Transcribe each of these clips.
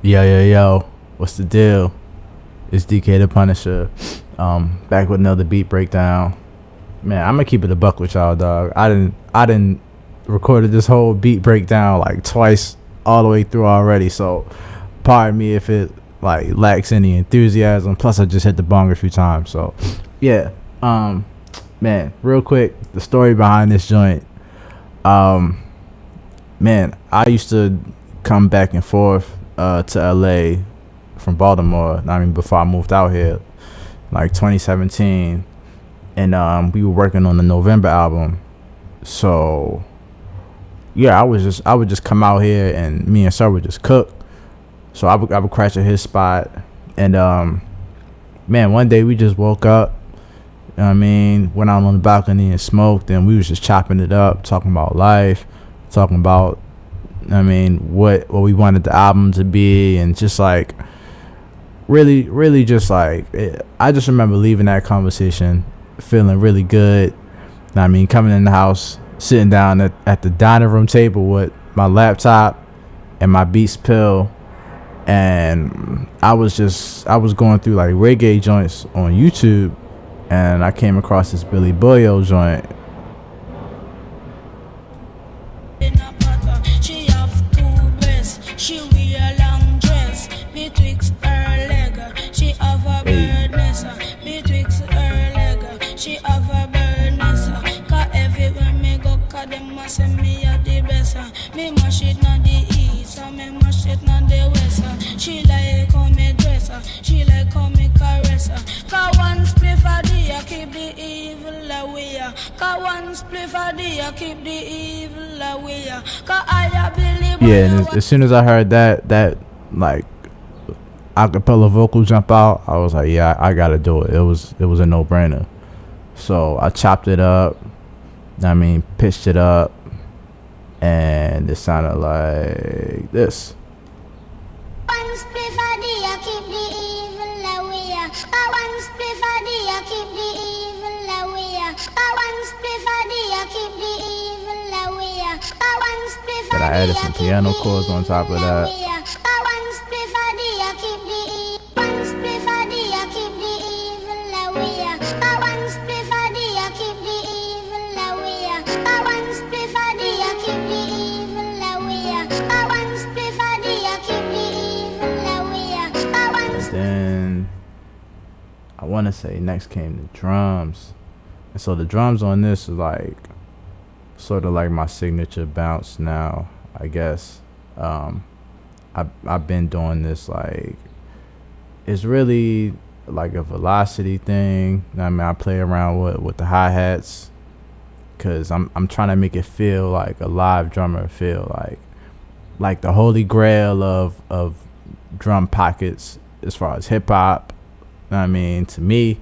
Yo, what's the deal? It's DK the Punisher. Back with another beat breakdown. Man, I'm gonna keep it a buck with y'all, dog. I didn't recorded this whole beat breakdown like twice all the way through already. So, pardon me if it like lacks any enthusiasm. Plus, I just hit the bong a few times. So, yeah. Man, real quick, the story behind this joint. Man, I used to come back and forth to LA from Baltimore. I mean, before I moved out here, like 2017, and we were working on the November album. So yeah, I would just come out here, and me and SiR would just cook. So I would crash at his spot, and man, one day we just woke up. You know what I mean, went out on the balcony and smoked, and we was just chopping it up, talking about life, talking about, I mean, what we wanted the album to be, and just like really just like I just remember leaving that conversation feeling really good. I mean, coming in the house, sitting down at the dining room table with my laptop and my Beats pill, and I was going through like reggae joints on YouTube, and I came across this Billy Boyo joint. Me mash it on the east, and me mash it on the west. She like how me dress, she like how me caress. Cause one spliff a day, keep the evil away. Cause one spliff a day, keep the evil away. Cause I believe. Yeah, and as soon as I heard that like acapella vocal jump out, I was like, yeah, I gotta do it. It was a no brainer. So I chopped it up. I mean, pitched it up. And it sounded like this. One spliff a day, keep the evil away. One spliff a day, keep the evil away. One spliff a day, keep the evil away. One spliff a day. But I added some piano chords on top of that. One spliff a day, keep the one spliff a day, keep the evil away. One spliff a day, keep the evil away. One spliff a day, keep the evil away. One spliff a day, keep the evil away. And then I want to say next came the drums, and so the drums on this is like sort of like my signature bounce now, I guess. I've been doing this, like, it's really like a velocity thing. I mean, I play around with the hi-hats, because I'm trying to make it feel like a live drummer feel, like the holy grail of drum pockets as far as hip-hop. I mean, to me,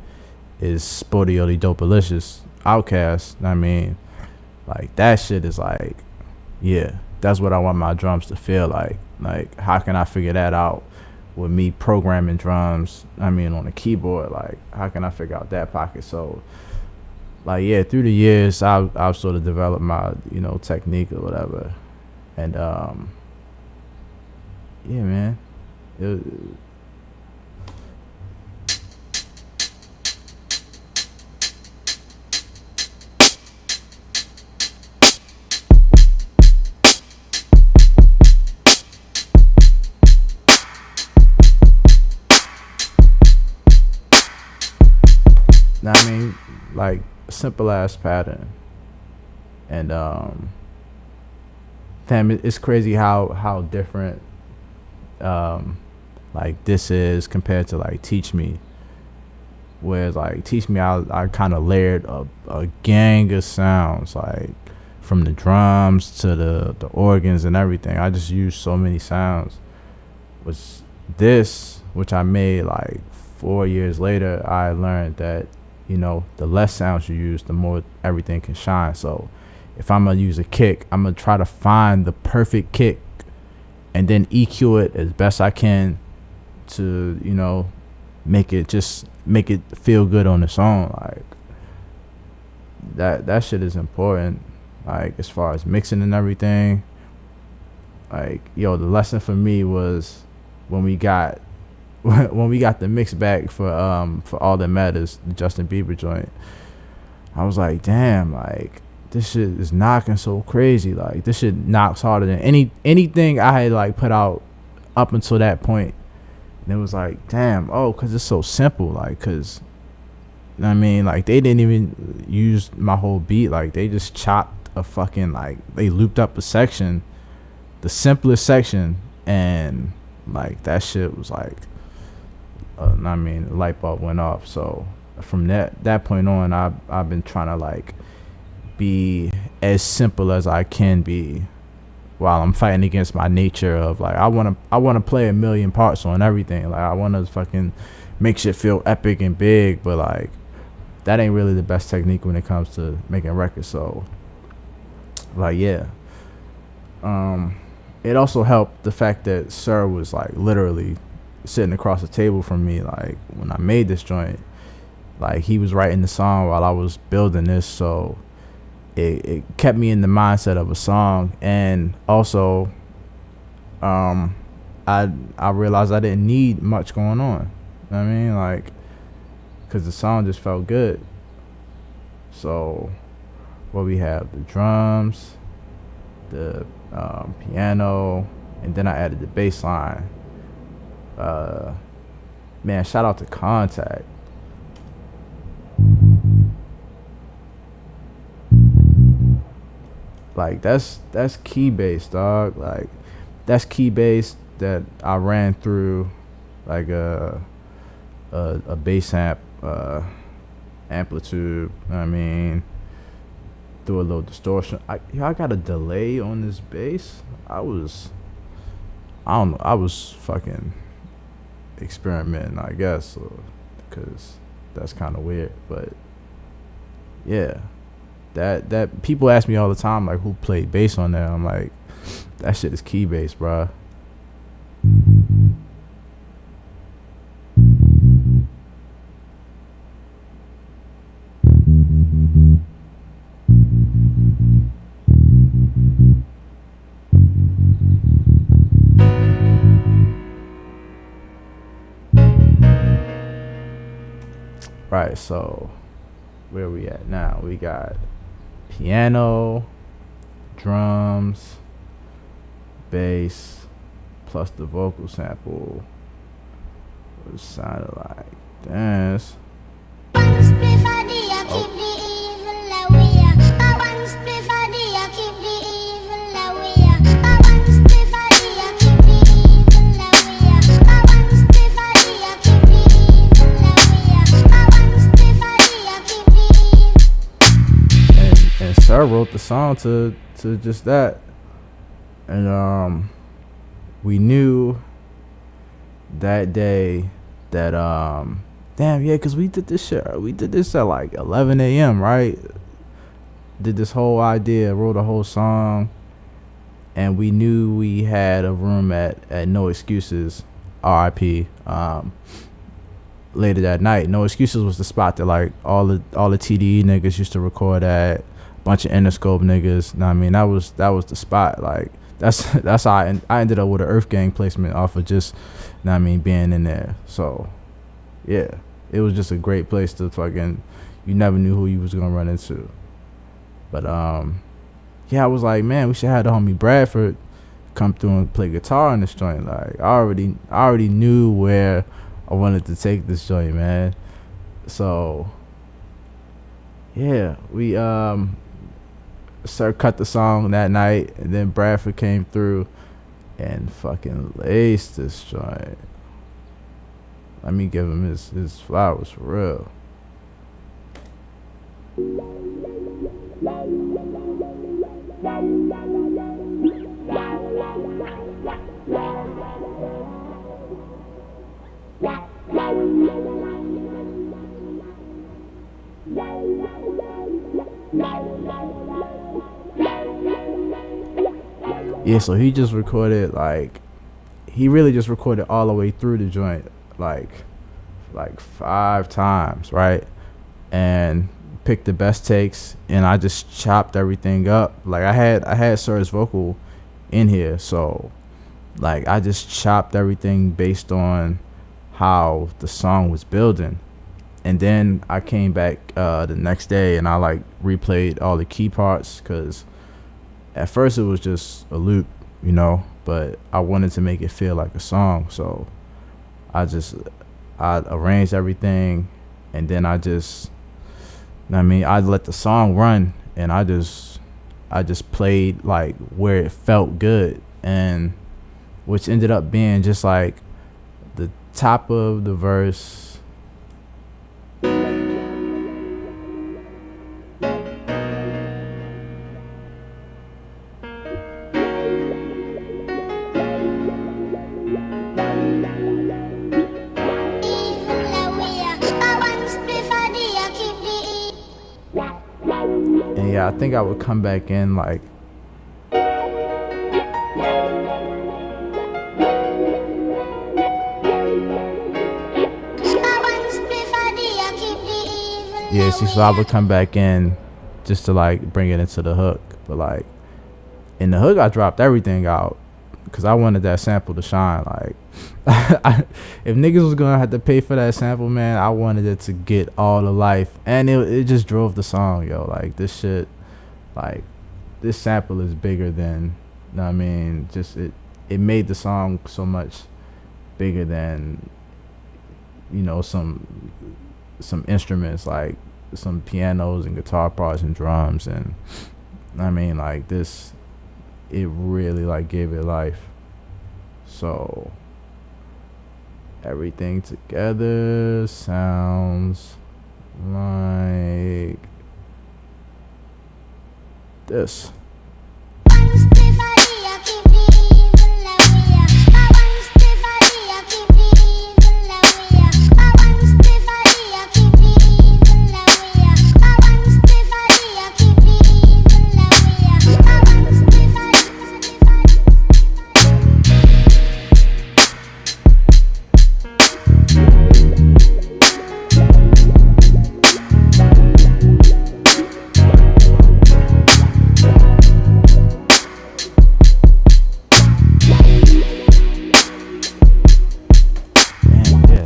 is Sporty Dopalicious, Outkast. I mean, like, that shit is like, yeah, that's what I want my drums to feel like. Like, how can I figure that out with me programming drums? I mean, on a keyboard, like, how can I figure out that pocket? So, like, yeah, through the years, I've sort of developed my, technique or whatever. And, yeah, man. I mean, like, simple ass pattern, and damn, it's crazy how different like this is compared to like Teach Me. Whereas like Teach Me, I kind of layered a gang of sounds, like from the drums to the organs and everything. I just used so many sounds. Was this, which I made like 4 years later, I learned that, the less sounds you use, the more everything can shine. So if I'm going to use a kick, I'm going to try to find the perfect kick and then EQ it as best I can to, make it feel good on its own. Like, that shit is important, like, as far as mixing and everything. Like, the lesson for me was when we got when we got the mix back for All That Matters, the Justin Bieber joint. I was like, damn, like this shit is knocking so crazy. Like this shit knocks harder than anything I had like put out up until that point. And it was like, damn, cause it's so simple. Like, cause I mean, like they didn't even use my whole beat. Like they just chopped a fucking, like they looped up a section, the simplest section, and like that shit was like, I mean, the light bulb went off. So from that point on, I've been trying to like be as simple as I can be, while I'm fighting against my nature of like I wanna play a million parts on everything. Like I wanna fucking make shit feel epic and big, but like that ain't really the best technique when it comes to making records. So like yeah. It also helped the fact that SiR was like literally sitting across the table from me, like when I made this joint. Like he was writing the song while I was building this, so it kept me in the mindset of a song. And also I realized I didn't need much going on. You know what I mean? Like, because the song just felt good. So what we have, the drums, the piano, and then I added the bass line. Man, shout out to Contact. Like that's key bass, dog. Like that's key bass that I ran through like a bass amp amplitude. I mean, through a little distortion. I got a delay on this bass. I was fucking experimenting, I guess, because that's kind of weird. But yeah. That people ask me all the time, like, who played bass on there? I'm like, that shit is key bass, bro. Right, so where we at now? We got piano, drums, bass, plus the vocal sample. It sounded like dance. SiR wrote the song to just that, and we knew that day that damn, yeah, because we did this at like 11 a.m. right? Did this whole idea, wrote a whole song, and we knew we had a room at No Excuses, RIP, later that night. No Excuses was the spot that like all the TDE niggas used to record at. Bunch of Interscope niggas. Know what I mean, that was the spot. Like that's how I ended up with an Earth Gang placement off of just, know what I mean, being in there. So yeah, it was just a great place to fucking, you never knew who you was gonna run into. But yeah, I was like, man, we should have the homie Bradford come through and play guitar in this joint. Like I already knew where I wanted to take this joint, man. So yeah, we SiR cut the song that night, and then Bradford came through and fucking laced this joint. Let me give him his flowers for real. Yeah, so he just recorded, like, he really just recorded all the way through the joint, like 5 times, right? And picked the best takes, and I just chopped everything up. Like I had SiR's vocal in here, so like I just chopped everything based on how the song was building. And then I came back the next day and I like replayed all the key parts, because at first it was just a loop, you know, but I wanted to make it feel like a song. So I arranged everything, and then I let the song run, and I just played like where it felt good, and which ended up being just like the top of the verse. And yeah, I think I would come back in like yeah, see, so I would come back in just to like bring it into the hook. But like in the hook I dropped everything out because I wanted that sample to shine. Like if niggas was gonna have to pay for that sample, man, I wanted it to get all the life, and it just drove the song, yo. Like this shit, like this sample is bigger than, you know what I mean, just it made the song so much bigger than, you know, some instruments, like some pianos and guitar parts and drums, and I mean, like this, it really like gave it life. So everything together sounds like this.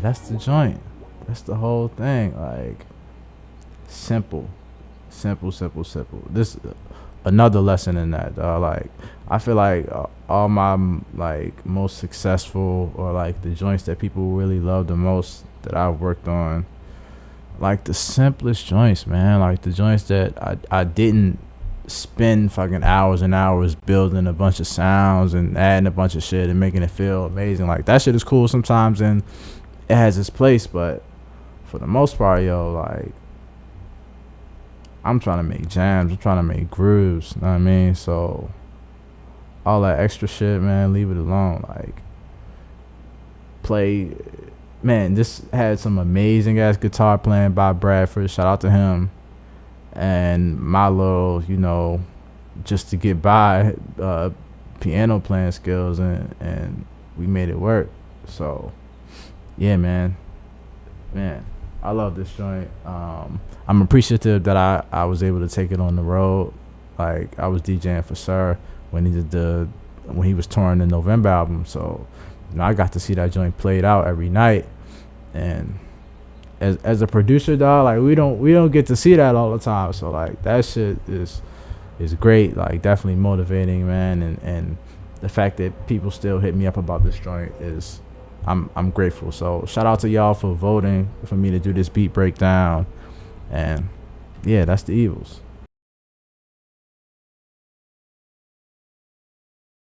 That's the joint. That's the whole thing. Like simple. This another lesson in that. Like I feel like all my like most successful, or like the joints that people really love the most that I've worked on, like the simplest joints, man. Like the joints that I didn't spend fucking hours and hours building a bunch of sounds and adding a bunch of shit and making it feel amazing. Like that shit is cool sometimes and it has its place, but for the most part, yo, like I'm trying to make jams, I'm trying to make grooves, you know what I mean? So all that extra shit, man, leave it alone. Like play, man, this had some amazing ass guitar playing by Bradford, shout out to him, and my little, you know, just to get by, piano playing skills, and we made it work. So yeah, man, I love this joint. I'm appreciative that I was able to take it on the road. Like I was DJing for SiR when he was touring the November album, so you know I got to see that joint played out every night. And as a producer, dog, like we don't get to see that all the time. So like that shit is great. Like definitely motivating, man. And the fact that people still hit me up about this joint is. I'm grateful. So shout out to y'all for voting for me to do this beat breakdown. And yeah, that's the Evils.